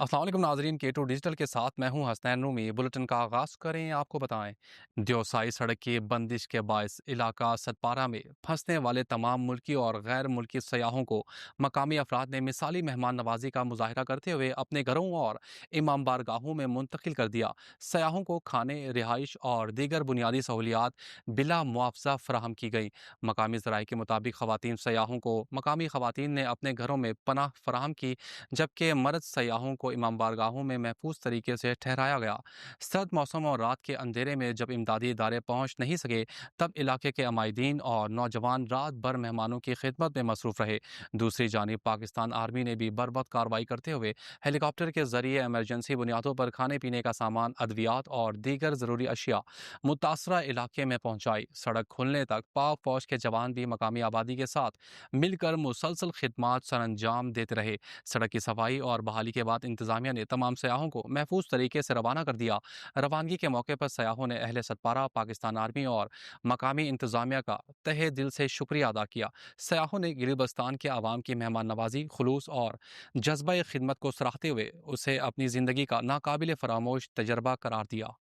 अस्सलाम वालेकुम नाजरीन, K2 डिजिटल के साथ मैं हूं हसनैन रूमी। बुलेटिन का आगाज करें। आपको बताएं, दियोसाई सड़क की बंदिश के बायस इलाका सतपारा में फंसने वाले तमाम मुल्की और गैर मुल्की सयाहों को मकामी अफराद ने मिसाली मेहमान नवाजी का मुजाहरा करते हुए अपने घरों और इमाम बारगाहों में मुंतकिल कर दिया। सयाहों को खाने, रिहाइश और दीगर बुनियादी सहूलियात बिला मुआवजा फराहम की गई। मकामी जराये के मुताबिक खवातीन सयाहों को मकामी खवातीन ने अपने घरों में पनाह फराहम की, जबकि मर्द सयाहों को इमाम बारगाहों में महफूज तरीके से ठहराया गया। सर्द मौसम और रात के अंधेरे में जब इमदादी इदारे पहुंच नहीं सके, तब इलाके के अमायदीन और नौजवान रात भर मेहमानों की खिदमत में मसरूफ रहे। दूसरी जानिब पाकिस्तान आर्मी ने भी बर्बत कार्रवाई करते हुए हेलीकॉप्टर के जरिए एमरजेंसी बुनियादों पर खाने पीने का सामान, अद्वियात और दीगर जरूरी अशिया मुतासरा इलाके में पहुंचाई। सड़क खुलने तक पाक फौज के जवान भी मकामी आबादी के साथ मिलकर मुसलसल खिदमात सर अंजाम देते रहे। सड़क की सफाई और बहाली के बाद इंतजामिया ने तमाम सयाहों को महफूज तरीके से रवाना कर दिया। रवानगी के मौके पर सयाहों ने अहले सतपारा, पाकिस्तान आर्मी और मकामी इंतजामिया का तहे दिल से शुक्रिया अदा किया। सयाहों ने गिलगित के आवाम की मेहमान नवाजी, खुलूस और जज्बा खिदमत को सराहते हुए उसे अपनी जिंदगी का नाकाबिल फरामोश तजर्बा करार दिया।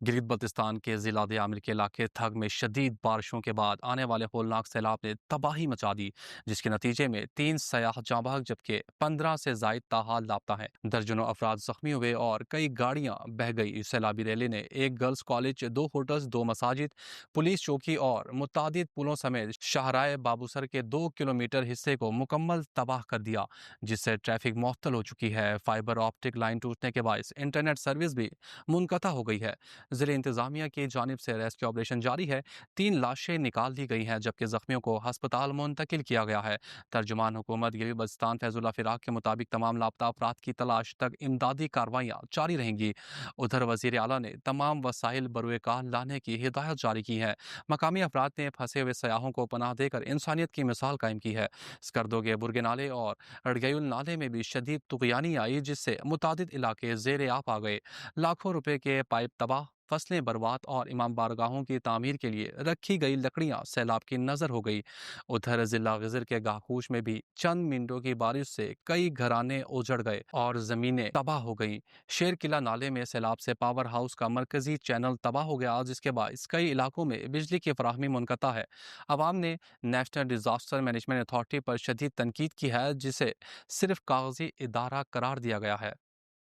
गिलगित बल्तिस्तान के जिला दियामिल के इलाके थग में शदीद बारिशों के बाद आने वाले होलनाक सैलाब ने तबाही मचा दी, जिसके नतीजे में 3 सयाह जाँ बहक जबकि 15 से जायद ताहाल लापता हैं। दर्जनों अफराद जख्मी हुए और कई गाड़ियां बह गई। सैलाबी रैली ने एक गर्ल्स कॉलेज, 2 होटल्स, 2 मसाजिद, पुलिस चौकी और मुतादिद पुलों समेत शाहराए बाबूसर के 2 किलोमीटर हिस्से को मुकम्मल तबाह कर दिया, जिससे ट्रैफिक मुअत्तल हो चुकी है। फाइबर ऑप्टिक लाइन टूटने के बायस इंटरनेट सर्विस भी मुनक़ता हो गई है। जिले इंतजामिया की जानिब से रेस्क्यू ऑपरेशन जारी है। 3 लाशें निकाल दी गई हैं, जबकि जख्मियों को हस्पताल मुंतकिल किया गया है। तर्जुमान हुकूमत गिलगित बल्तिस्तान फैजुल्ला फिराक के मुताबिक तमाम लापता अफराद की तलाश तक इमदादी कार्रवाइयाँ जारी रहेंगी। उधर वजीर आला ने तमाम वसाइल बरुएकार लाने की हिदायत जारी की है। मकामी अफराद ने फंसे हुए सयाहों को पनाह देकर इंसानियत की मिसाल कायम की है। स्कर्दो के बुरगे नाले और अड़गयुल नाले में भी शदीद तुगयानी आई, जिससे मुतादिद इलाके जेर आप आ गए। लाखों रुपए के पाइप तबाह, फसलें बर्बाद और इमाम बारगाहों की तामीर के लिए रखी गई लकड़ियां सैलाब की नजर हो गई। उधर जिला गजर के गाहूश में भी चंद मिनटों की बारिश से कई घराने उजड़ गए और जमीनें तबाह हो गईं। शेर किला नाले में सैलाब से पावर हाउस का मरकजी चैनल तबाह हो गया, जिसके बाद कई इलाकों में बिजली की फराहमी मुनक़ता है। अवाम ने नेशनल डिजास्टर मैनेजमेंट अथॉरिटी पर शदीद तनकीद की है, जिसे सिर्फ कागजी इदारा करार दिया गया है।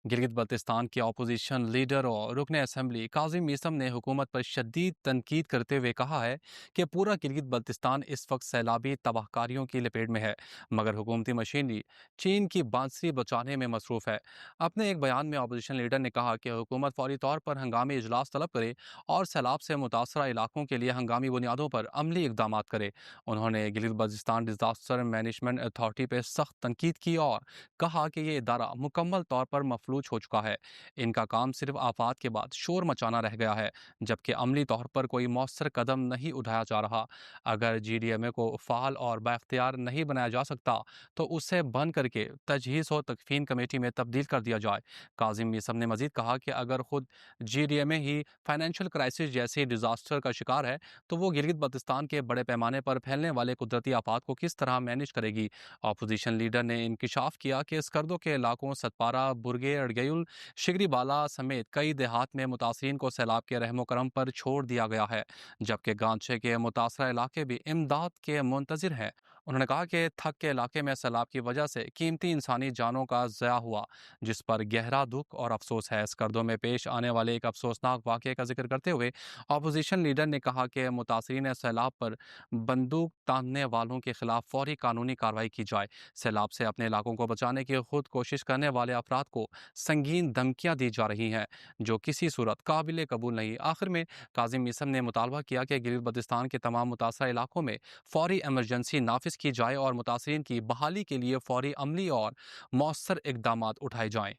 गिलगित बल्तिस्तान के अपोजिशन लीडर और रुकन असम्बली काजिम मीसम ने हुकूमत पर शदीद तनकीद करते हुए कहा है कि पूरा गिलगित बल्तिस्तान इस वक्त सैलाबी तबाहकारियों की लपेट में है, मगर हुकूमती मशीनरी चीन की बांसुरी बचाने में मसरूफ है। अपने एक बयान में अपोजिशन लीडर ने कहा कि हुकूमत फौरी तौर पर हंगामी इजलास तलब करे और सैलाब से मुतासरा इलाकों के लिए हंगामी बुनियादों पर अमली इकदाम करे। उन्होंने Gilgit Baltistan disaster management authority पर सख्त तनकीद की और कहा कि यह इदारा मुकम्मल तौर पर मफलूज हो चुका है। इनका काम सिर्फ आफात के बाद शोर मचाना रह गया है, जबकि अमली तौर पर कोई मौसर कदम नहीं उठाया जा रहा। अगर GDMA को फ़ाल और बाख्तियार नहीं बनाया जा सकता, तो उसे बंद करके तजहीज़ और तकफीन कमेटी में तब्दील कर दिया जाए। काजिम मीसम ने मजीद कहा कि अगर खुद GDMA ही फाइनेंशियल क्राइसिस जैसी डिजास्टर का शिकार है, तो वो गिलगित बल्तिस्तान के बड़े पैमाने पर फैलने वाले कुदरती आफात को किस तरह मैनेज करेगी। अपोजिशन लीडर ने इंकिशाफ किया कि स्कर्दो के इलाकों सतपारा, बुरगे, अड़गयुल, शिगरी बाला समेत कई देहात में मुतासरीन को सैलाब के रहमो करम पर छोड़ दिया गया है, जबकि गांचे के मुतासरा इलाके भी इमदाद के मुंतजिर हैं। उन्होंने कहा कि थक के इलाके में सैलाब की वजह से कीमती इंसानी जानों का ज़या हुआ, जिस पर गहरा दुख और अफसोस है। स्कर्दो में पेश आने वाले एक अफसोसनाक वाक़े का जिक्र करते हुए अपोजिशन लीडर ने कहा कि मुतासरीन सैलाब पर बंदूक तानने वालों के खिलाफ फौरी कानूनी कार्रवाई की जाए। सैलाब से अपने इलाकों को बचाने की खुद कोशिश करने वाले अफराद को संगीन धमकियां दी जा रही हैं, जो किसी सूरत काबिल कबूल नहीं। आखिर में काजिम मीसम ने मुतालबा किया कि गिलगित बल्तिस्तान के तमाम मुतासरा इलाकों में फौरी एमरजेंसी नाफिज की जाए और मुतासरीन की बहाली के लिए फौरी अमली और मौसर इकदाम उठाए जाएं।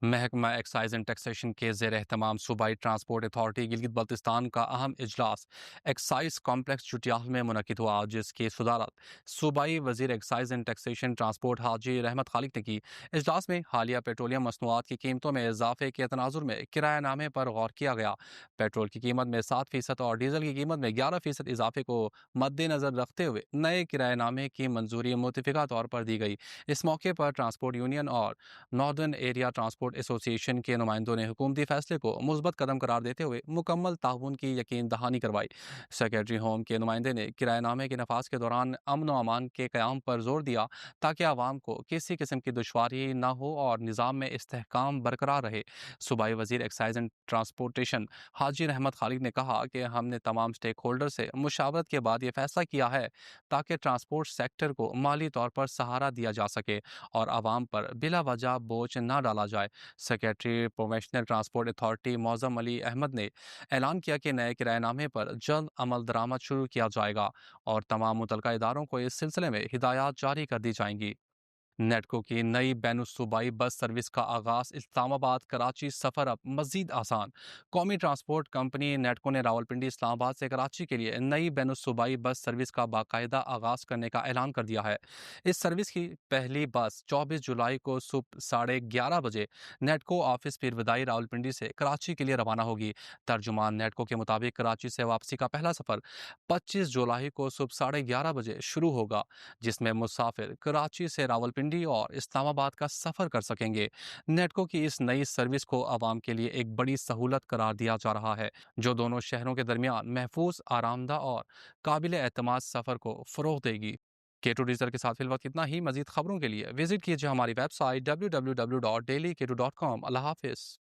محکمہ ایکسائز اینڈ ٹیکسیشن کے زیر اہتمام صوبائی ٹرانسپورٹ اتھارٹی گلگت بلتستان کا اہم اجلاس ایکسائز کمپلیکس چٹیال میں منعقد ہوا، جس کی صدارت صوبائی وزیر ایکسائز اینڈ ٹیکسیشن ٹرانسپورٹ حاجی رحمت خالق نے کی۔ اجلاس میں حالیہ پیٹرولیم مصنوعات کی قیمتوں میں اضافے کے تناظر میں کرایہ نامے پر غور کیا گیا۔ پیٹرول کی قیمت میں 7% اور ڈیزل کی قیمت میں 11% اضافے کو مد نظر رکھتے ہوئے نئے کرایہ نامے کی منظوری متفقہ طور پر دی گئی۔ اس موقع پر ٹرانسپورٹ یونین اور ناردرن ایریا ٹرانسپورٹ ایسوسی ایشن کے نمائندوں نے حکومتی فیصلے کو مثبت قدم قرار دیتے ہوئے مکمل تعاون کی یقین دہانی کروائی۔ سیکریٹری ہوم کے نمائندے نے کرایہ نامے کے نفاذ کے دوران امن و امان کے قیام پر زور دیا تاکہ عوام کو کسی قسم کی دشواری نہ ہو اور نظام میں استحکام برقرار رہے۔ صوبائی وزیر ایکسائز اینڈ ٹرانسپورٹیشن حاجی رحمت خالق نے کہا کہ ہم نے تمام سٹیک ہولڈر سے مشاورت کے بعد یہ فیصلہ کیا ہے تاکہ ٹرانسپورٹ سیکٹر کو مالی طور پر سہارا دیا جا سکے اور عوام پر بلا وجہ بوجھ نہ ڈالا جائے۔ سیکریٹری پروفیشنل ٹرانسپورٹ اتھارٹی معظم علی احمد نے اعلان کیا کہ نئے کرایہ نامے پر جلد عمل درآمد شروع کیا جائے گا اور تمام متعلقہ اداروں کو اس سلسلے میں ہدایات جاری کر دی جائیں گی۔ نیٹکو کی نئی بین الصوبائی بس سروس کا آغاز، اسلام آباد کراچی سفر اب مزید آسان۔ قومی ٹرانسپورٹ کمپنی نیٹکو نے راولپنڈی اسلام آباد سے کراچی کے لیے نئی بین الصوبائی بس سروس کا باقاعدہ آغاز کرنے کا اعلان کر دیا ہے۔ اس سروس کی پہلی بس 24 جولائی کو صبح 11:30 بجے نیٹکو آفس پیر ودائی راولپنڈی سے کراچی کے لیے روانہ ہوگی۔ ترجمان نیٹکو کے مطابق کراچی سے واپسی کا پہلا سفر 25 جولائی کو صبح 11:30 بجے شروع ہوگا، جس میں مسافر کراچی سے راولپنڈی اور اسلام آباد کا سفر کر سکیں گے۔ نیٹکو کی اس نئی سروس کو عوام کے لیے ایک بڑی سہولت قرار دیا جا رہا ہے، جو دونوں شہروں کے درمیان محفوظ، آرام دہ اور قابل اعتماد سفر کو فروغ دے گی۔ K2 ڈیجیٹل کے ساتھ فی الوقت اتنا ہی۔ مزید خبروں کے لیے وزٹ کیجیے ہماری ویب سائٹ www.dailyk2.com۔ اللہ حافظ۔